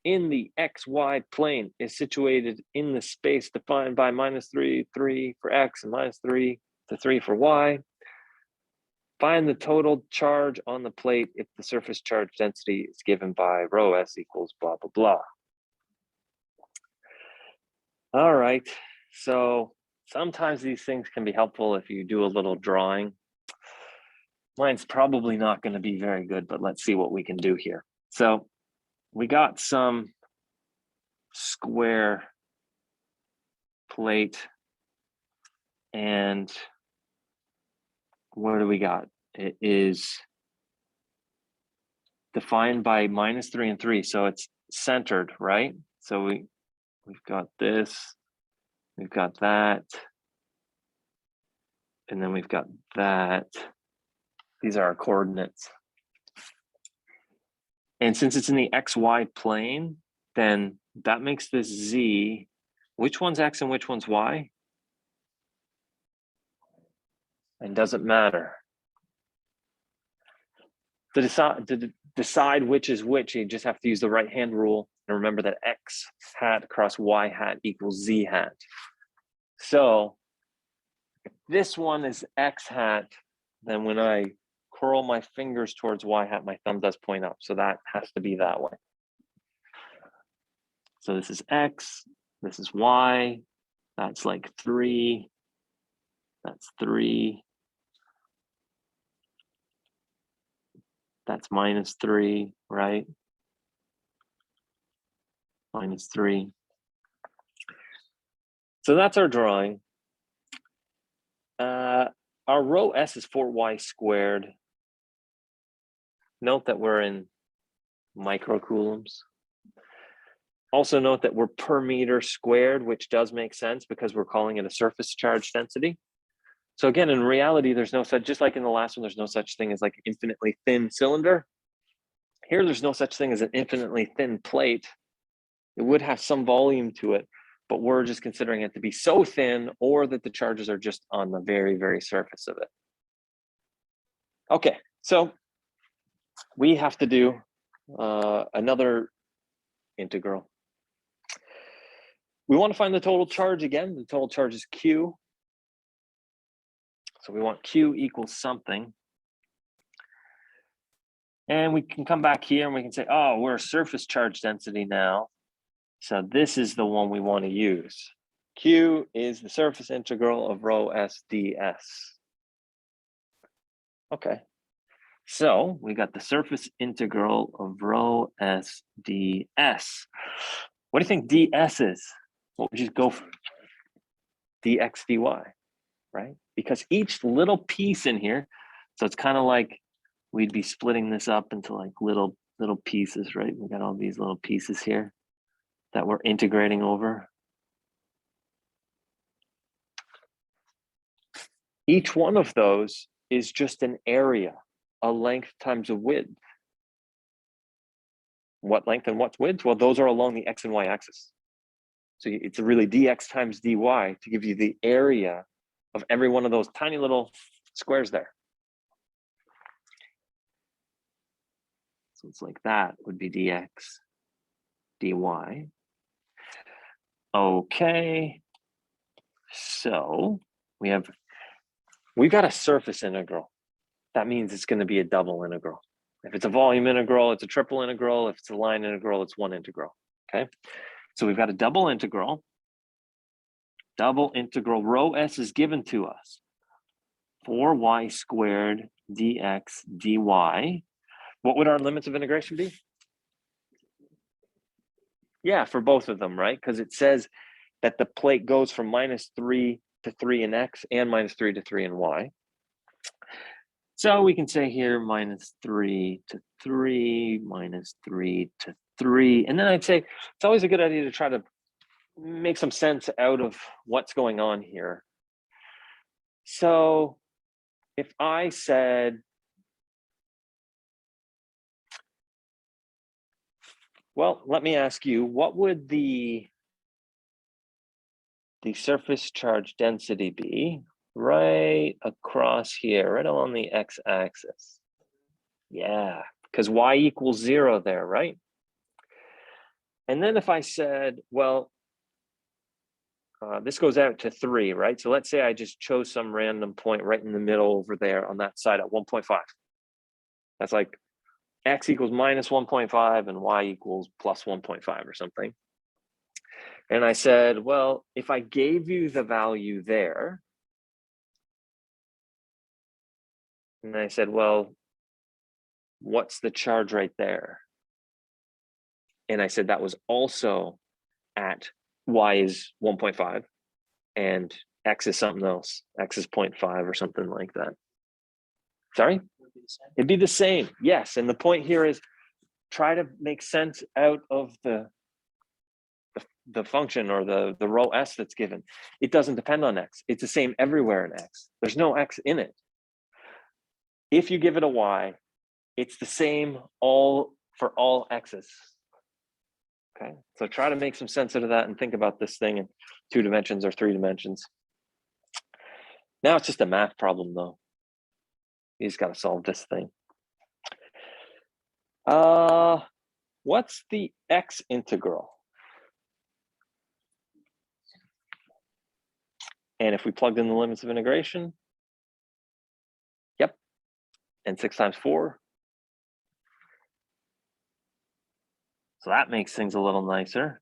in the XY plane is situated in the space defined by -3, 3 for X and -3 to 3 for Y. Find the total charge on the plate if the surface charge density is given by rho S equals blah, blah, blah. All right, so sometimes these things can be helpful if you do a little drawing. Mine's probably not going to be very good, but let's see what we can do here. So we got some square plate, and what do we got? It is defined by -3 and 3, so it's centered, right? So we've got this, we've got that, and then we've got that. These are our coordinates. And since it's in the XY plane, then that makes this Z. Which one's X and which one's Y? And doesn't matter. To decide which is which, you just have to use the right-hand rule and remember that X hat cross Y hat equals Z hat. So if this one is X hat, then when I curl my fingers towards Y hat, my thumb does point up. So that has to be that way. So this is X, this is Y, that's like 3, that's 3, that's -3, right? -3. So that's our drawing. Our rho S is 4y squared. Note that we're in microcoulombs. Also note that we're per meter squared, which does make sense because we're calling it a surface charge density. So again, in reality, there's no such, just like in the last one, there's no such thing as like an infinitely thin cylinder. Here, there's no such thing as an infinitely thin plate. It would have some volume to it, but we're just considering it to be so thin or that the charges are just on the very, very surface of it. Okay, so we have to do another integral. We want to find the total charge again. The total charge is Q. So we want Q equals something. And we can come back here and we can say, oh, we're a surface charge density now. So this is the one we want to use. Q is the surface integral of rho S ds. Okay. So we got the surface integral of rho S ds. What do you think ds is? What would you go for? Dx dy, right? Because each little piece in here, so it's kind of like we'd be splitting this up into like little pieces, right? We got all these little pieces here that we're integrating over. Each one of those is just an area, a length times a width. What length and what's width? Well, those are along the X and Y axis. So it's really dx times dy to give you the area of every one of those tiny little squares there. So it's like that would be dx dy. Okay, so we've got a surface integral. that means it's going to be a double integral. If it's a volume integral, it's a triple integral. If it's a line integral, it's one integral. Okay, so we've got a double integral. Double integral rho s is given to us. 4y squared dx dy. What would our limits of integration be? Yeah, for both of them, right? Because it says that the plate goes from -3 to 3 in x and -3 to 3 in y. So we can say here -3 to 3, -3 to 3. And then I'd say it's always a good idea to try to make some sense out of what's going on here. So if I said, well, let me ask you, what would the surface charge density be right across here, right along the x-axis? Yeah, because y equals 0 there, right? And then if I said, well, this goes out to 3, right? So let's say I just chose some random point right in the middle over there on that side at 1.5. That's like x equals -1.5 and y equals +1.5 or something. And I said, well, if I gave you the value there, and I said, well, what's the charge right there? And I said that was also at y is 1.5 and x is something else. X is 0.5 or something like that. Sorry? It'd be the same. Yes. And the point here is try to make sense out of the function or the rho s that's given. It doesn't depend on x. It's the same everywhere in x. There's no x in it. If you give it a y, it's the same for all x's. Okay, so try to make some sense out of that and think about this thing in 2 dimensions or 3 dimensions. Now it's just a math problem though. You just got to solve this thing. What's the x integral? And if we plugged in the limits of integration, yep, and 6 times 4. So that makes things a little nicer.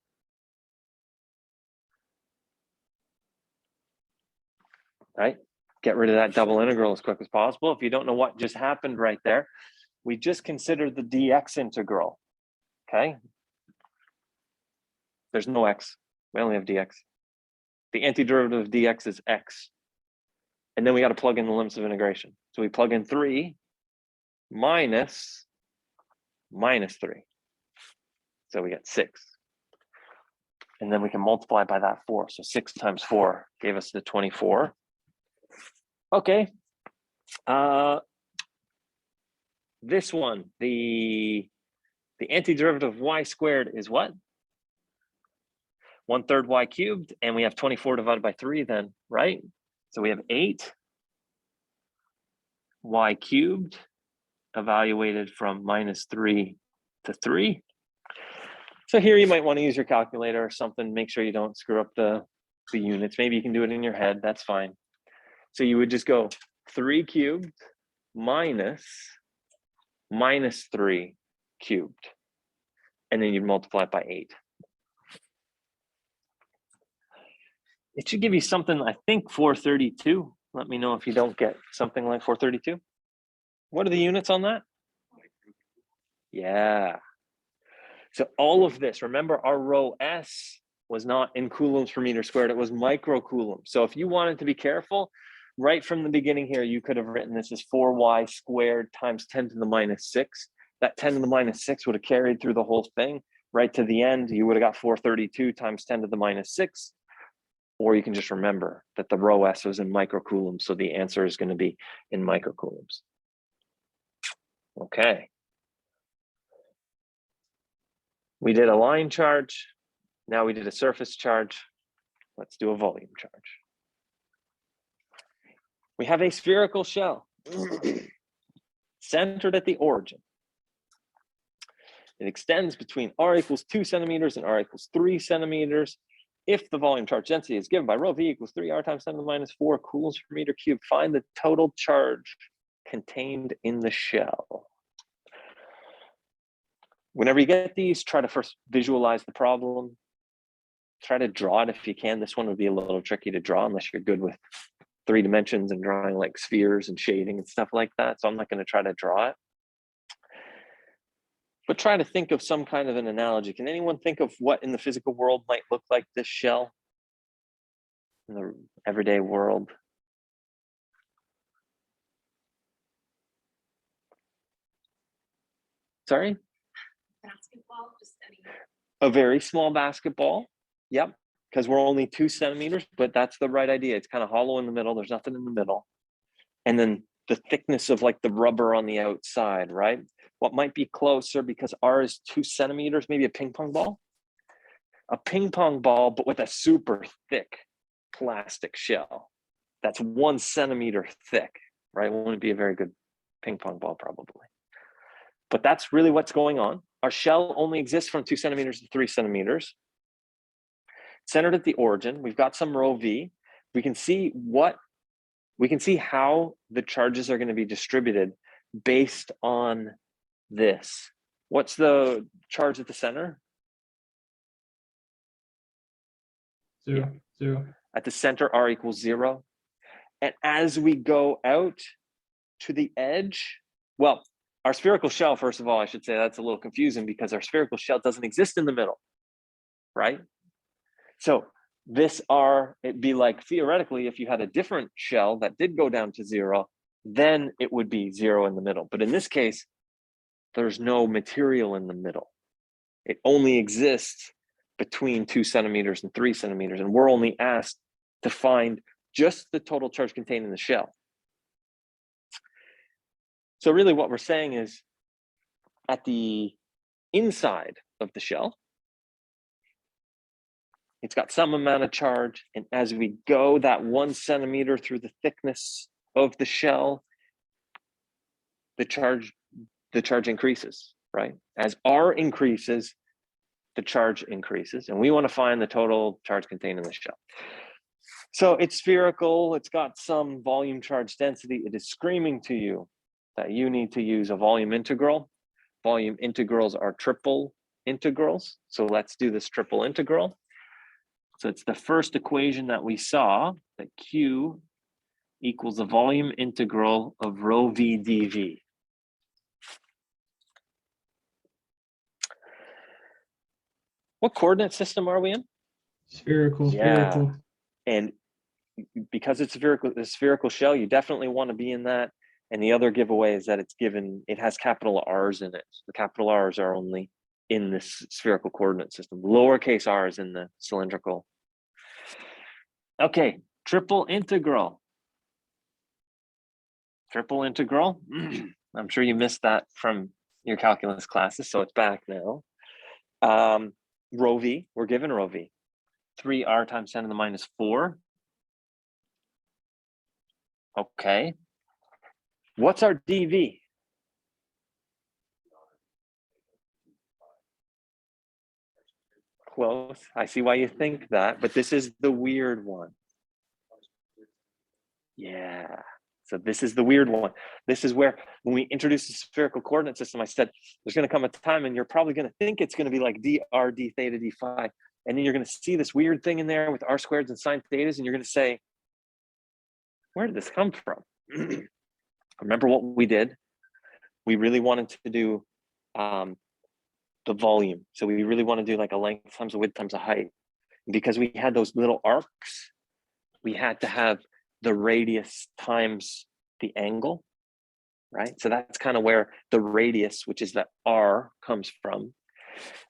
Right? Get rid of that double integral as quick as possible. If you don't know what just happened right there, we just considered the dx integral. Okay? There's no x. We only have dx. The antiderivative of dx is x. And then we got to plug in the limits of integration. So we plug in 3 minus -3. So we get 6. And then we can multiply by that 4. So 6 times 4 gave us the 24. Okay. This one, the antiderivative of y squared is what? 1/3 y cubed, and we have 24 divided by 3 then, right? So we have 8 y cubed evaluated from -3 to 3. So here you might want to use your calculator or something. Make sure you don't screw up the units. Maybe you can do it in your head. That's fine. So you would just go 3 cubed minus -3 cubed. And then you'd multiply it by 8. It should give you something, I think 432. Let me know if you don't get something like 432. What are the units on that? Yeah. So all of this, remember our rho s was not in coulombs per meter squared, it was microcoulombs. So if you wanted to be careful, right from the beginning here, you could have written this as 4y squared times 10 to the -6. That 10 to the -6 would have carried through the whole thing. Right to the end, you would have got 432 times 10 to the -6. Or you can just remember that the rho s was in microcoulombs, so the answer is going to be in microcoulombs. Okay. We did a line charge. Now we did a surface charge. Let's do a volume charge. We have a spherical shell centered at the origin. It extends between r equals 2 centimeters and r equals 3 centimeters. If the volume charge density is given by rho v equals 3r times 10 to the -4 coulombs per meter cubed, find the total charge contained in the shell. Whenever you get these, try to first visualize the problem. Try to draw it if you can. This one would be a little tricky to draw unless you're good with 3 dimensions and drawing like spheres and shading and stuff like that. So I'm not going to try to draw it. But try to think of some kind of an analogy. Can anyone think of what in the physical world might look like this shell in the everyday world? Sorry? Basketball, just any. A very small basketball. Yep, because we're only 2 centimeters, but that's the right idea. It's kind of hollow in the middle. There's nothing in the middle. And then the thickness of like the rubber on the outside, right? What might be closer, because R is 2 centimeters, maybe a ping pong ball. A ping pong ball, but with a super thick plastic shell. That's 1 centimeter thick, right? Wouldn't be a very good ping pong ball probably. But that's really what's going on. Our shell only exists from 2 centimeters to 3 centimeters. Centered at the origin, we've got some rho v. We can see how the charges are going to be distributed based on this. What's the charge at the center? 0, 0. At the center, R equals 0. And as we go out to the edge, well, our spherical shell, first of all, I should say that's a little confusing because our spherical shell doesn't exist in the middle, right? So this R, it'd be like theoretically, if you had a different shell that did go down to 0, then it would be 0 in the middle. But in this case, there's no material in the middle. It only exists between 2 centimeters and 3 centimeters. And we're only asked to find just the total charge contained in the shell. So really what we're saying is at the inside of the shell, it's got some amount of charge. And as we go that 1 centimeter through the thickness of the shell, the charge increases, right? As R increases, the charge increases. And we want to find the total charge contained in the shell. So it's spherical. It's got some volume charge density. It is screaming to you that you need to use a volume integral. Volume integrals are triple integrals. So let's do this triple integral. So it's the first equation that we saw, that Q equals the volume integral of rho v dv. What coordinate system are we in? Spherical. Yeah. Spherical. And because it's a spherical shell, you definitely want to be in that. And the other giveaway is that it has capital R's in it. The capital R's are only in this spherical coordinate system. Lowercase r is in the cylindrical. Okay, triple integral. Triple integral. I'm sure you missed that from your calculus classes, so it's back now. Rho v, we're given rho v. 3r times 10 to the minus 4. Okay. What's our dv? Close. I see why you think that, but this is the weird one. Yeah. So this is the weird one. This is where, when we introduce the spherical coordinate system, I said, there's going to come a time and you're probably going to think it's going to be like dr, d theta, d phi. And then you're going to see this weird thing in there with r squareds and sine thetas. And you're going to say, where did this come from? Remember what we did? We really wanted to do the volume. So we really want to do like a length times a width times a height. Because we had those little arcs, we had to have the radius times the angle, right? So that's kind of where the radius, which is the r, comes from.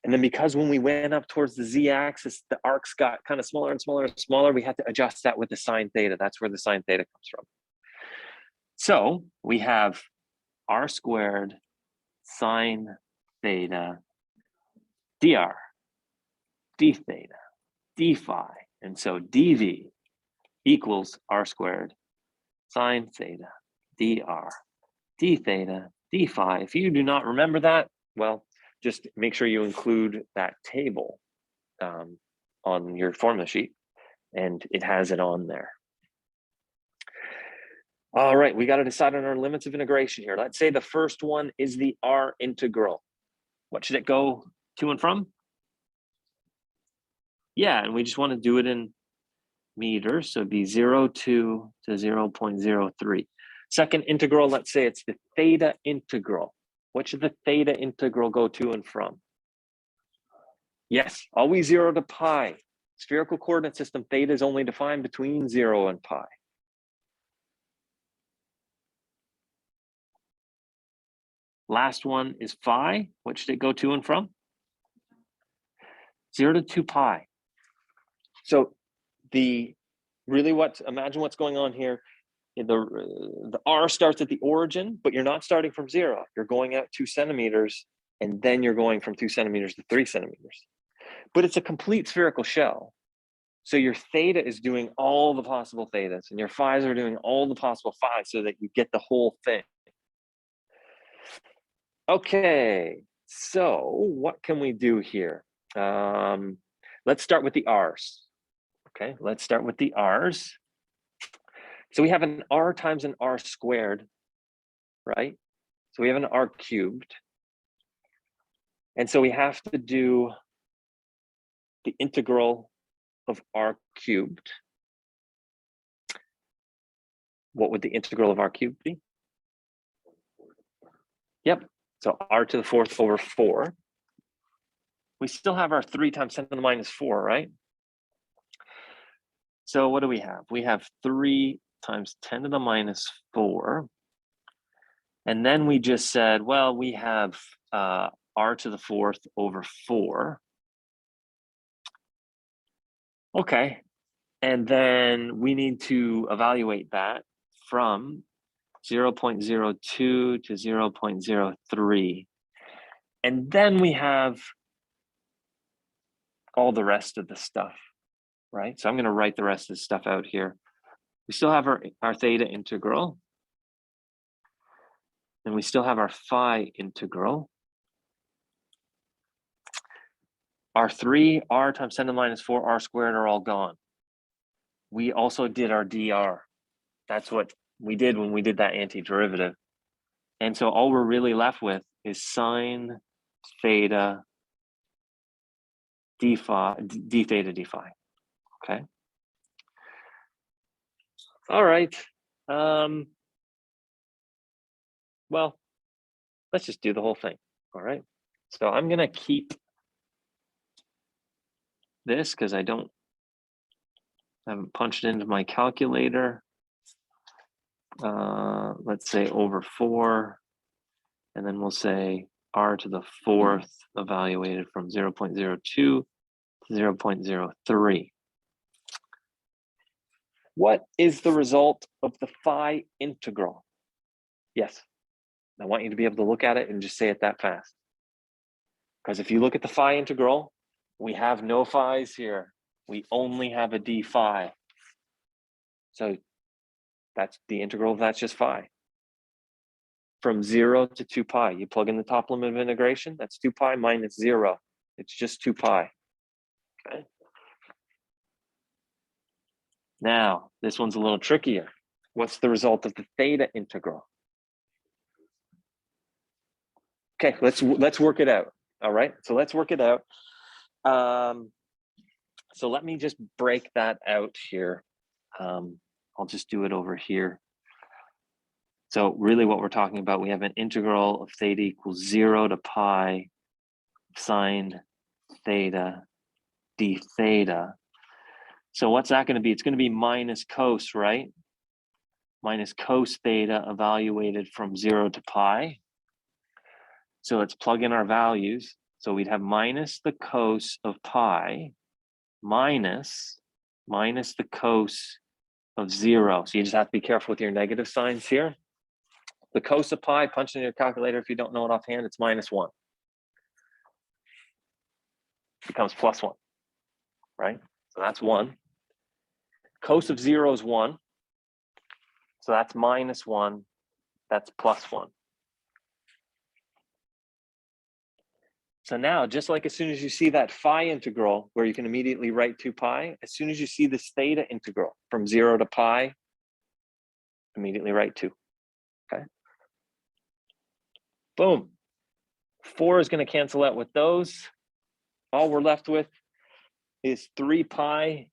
And then because when we went up towards the z-axis, the arcs got kind of smaller and smaller and smaller, we had to adjust that with the sine theta. That's where the sine theta comes from. So we have r squared sine theta dr, d theta, d phi. And so dv equals r squared sine theta dr, d theta, d phi. If you do not remember that, well, just make sure you include that table on your formula sheet, and it has it on there. All right, we got to decide on our limits of integration here. Let's say the first one is the R integral. What should it go to and from? Yeah, and we just want to do it in meters. So it'd be 0.2 to 0.03. Second integral, let's say it's the theta integral. What should the theta integral go to and from? Yes, always 0 to pi. Spherical coordinate system, theta is only defined between 0 and pi. Last one is phi. What should it go to and from? 0 to 2 pi. So imagine what's going on here. The R starts at the origin, but you're not starting from 0. You're going out 2 centimeters, and then you're going from 2 centimeters to 3 centimeters. But it's a complete spherical shell. So your theta is doing all the possible thetas, and your phi's are doing all the possible phi's so that you get the whole thing. Okay, so what can we do here? Let's start with the R's. Okay, let's start with the R's. So we have an R times an R squared, right? So we have an R cubed. And so we have to do the integral of R cubed. What would the integral of R cubed be? Yep, so R to the 4th over 4. We still have our 3 times 10 to the minus 4, right? So what do we have? We have 3 times 10 to the minus 4. And then we just said, well, we have R to the 4th over 4. Okay, and then we need to evaluate that from 0.02 to 0.03. And then we have all the rest of the stuff, right? So I'm going to write the rest of the stuff out here. We still have our theta integral. And we still have our phi integral. Our 3, R times 10 to the minus 4, R squared are all gone. We also did our dr. That's what we did when we did that antiderivative. And so all we're really left with is sine theta d theta d phi. Okay. All right. Well, let's just do the whole thing. All right. So I'm going to keep this because I haven't punched into my calculator. Let's say over 4, and then we'll say R to the 4th evaluated from 0.02 to 0.03. What is the result of the phi integral? Yes, I want you to be able to look at it and just say it that fast. Because if you look at the phi integral, we have no phi's here. We only have a d phi. So that's the integral of that's just phi. From 0 to 2 pi, you plug in the top limit of integration, that's 2 pi minus 0. It's just 2 pi. Okay. Now, this one's a little trickier. What's the result of the theta integral? Okay, let's work it out. All right, so let's work it out. So let me just break that out here. I'll just do it over here. So really what we're talking about, we have an integral of theta equals 0 to pi sine theta d theta. So what's that going to be? It's going to be minus cos, right? Minus cos theta evaluated from 0 to pi. So let's plug in our values. So we'd have minus the cos of pi minus the cos of 0. So you just have to be careful with your negative signs here. The cos of pi, punch in your calculator if you don't know it offhand, it's -1. It becomes +1, right? So that's 1. Cos of 0 is 1. So that's -1. That's +1. So now, just like as soon as you see that phi integral, where you can immediately write 2 pi, as soon as you see this theta integral from 0 to pi, immediately write 2. Okay. Boom. 4 is going to cancel out with those. All we're left with is 3 pi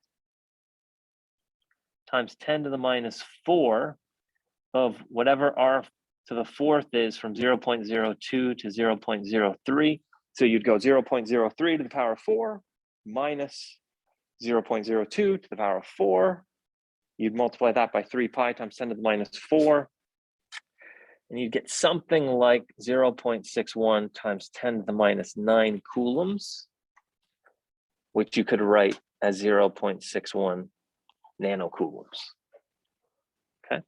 times 10 to the minus 4 of whatever r to the 4th is from 0.02 to 0.03. So you'd go 0.03 to the power of 4 minus 0.02 to the power of 4. You'd multiply that by 3 pi times 10 to the minus 4. And you'd get something like 0.61 times 10 to the minus 9 coulombs, which you could write as 0.61 nanocoulombs. Okay.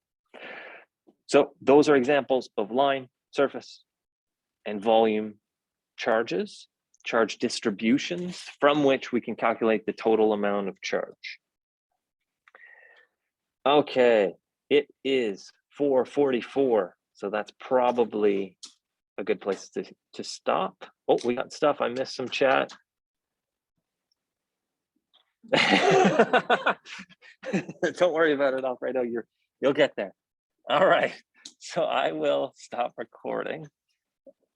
So those are examples of line, surface, and volume charges, charge distributions, from which we can calculate the total amount of charge. Okay, it is 4:44, so that's probably a good place to stop. Oh, we got stuff. I missed some chat. Don't worry about it, Alfredo. You'll get there. All right, so I will stop recording.